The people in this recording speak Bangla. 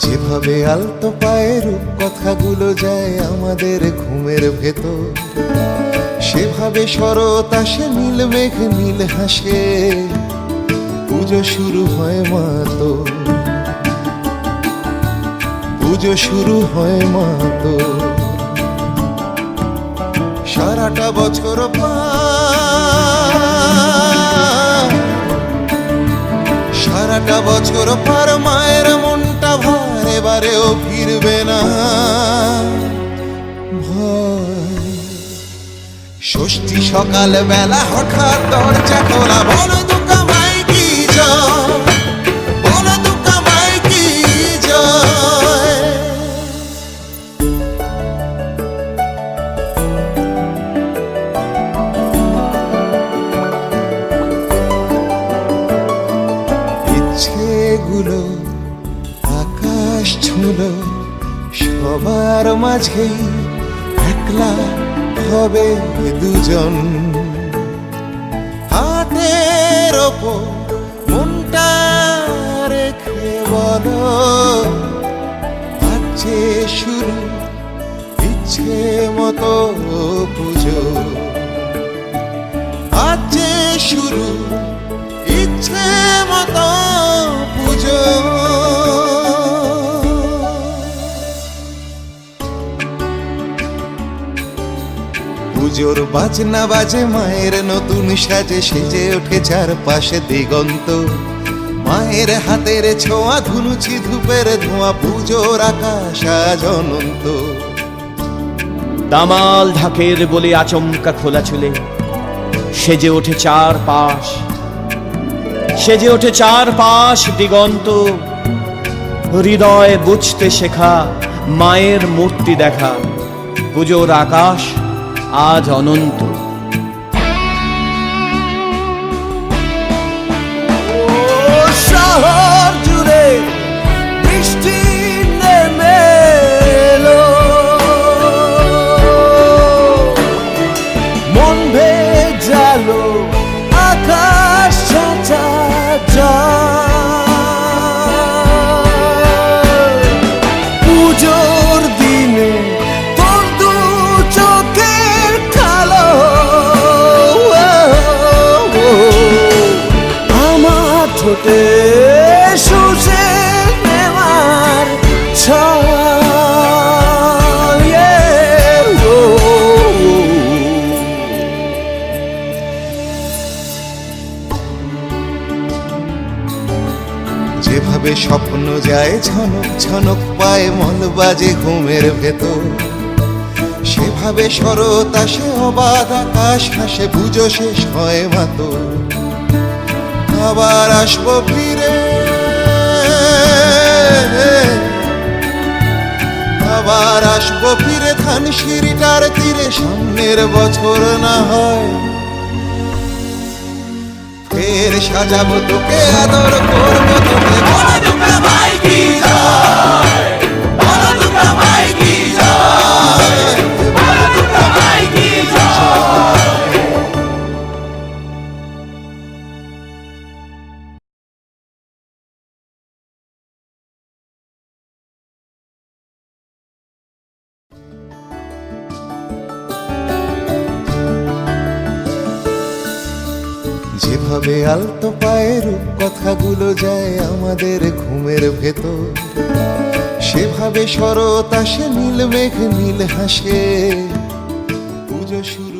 যেভাবে আলতো পায়ে রূপকথাগুলো যায় আমাদের ঘুমের ভেতর, সেভাবে শরৎ আসে নীল মেঘ নীল হাসে, পুজো শুরু হয় মা তো, পুজো শুরু হয় মা তো। সারাটা বছর সারাটা বছর পার মায়ের মনটা ভার এবারেও ফিরবে না ভয়। ষষ্ঠী সকাল বেলা হঠাৎ দরজা খোলা, বলো দুর্গা মাই কি জয়, বলো দুর্গা মাই কি জয়। ইচ্ছেগুলো আকাশ ছুঁলো, সবার মাঝেই একলা হবে দুজন। হাতের ওপর মনটা রেখে বলো, আজকে শুরু ইচ্ছে মতো পুজো, আজকে শুরু ইচ্ছে মতো পুজো। পুজোর বাজনা বাজে মায়ের নতুন সাজে, সেজে ওঠে চারপাশে দিগন্ত। মায়ের হাতের ছোঁয়া ধুনুচি ধূপের ধোঁয়া, পুজোর আকাশ আজ অনন্ত। দামাল ঢাকের বলে আচমকা খোলা চুলে সেজে ওঠে চারপাশ, সেজে ওঠে চারপাশ দিগন্ত। হৃদয় বুঝতে শেখা মায়ের মূর্তি দেখা, পুজোর আকাশ আজ অনন্ত। শহর জুড়ে বৃষ্টি নেমে এলো, মন ভেজালো আকাশ ছাঁচা যায়। পুজোর দিনে তোর দু চোখের কালো আমার ঠোঁটে শুষে নেওয়ার ছয়। যেভাবে স্বপ্ন যায় ঝনক ঝনক পায়ে মন বাজে ঘুমের ভেতর, সেভাবে শরৎ আসে অবাধ আকাশ হাসে, পুজো শেষ হয় মাতো। আবার আসবো ফিরে, আবার আসবো ফিরে ধানসিঁড়িটার তীরে, সামনের বছর না হয় ফের সাজাবো তোকে, আদর করবো তোকে। বলো দুর্গা মাই কি জয়, বলো দুর্গা মাই কি জয়, বলো দুর্গা মাই কি জয়। যেভাবে আলতো পায়ে রূপকথাগুলো যায় আমাদের ঘুমের ভেতর, সেভাবে শরৎ আসে নীল মেঘ নীল হাসে, পুজো শুরু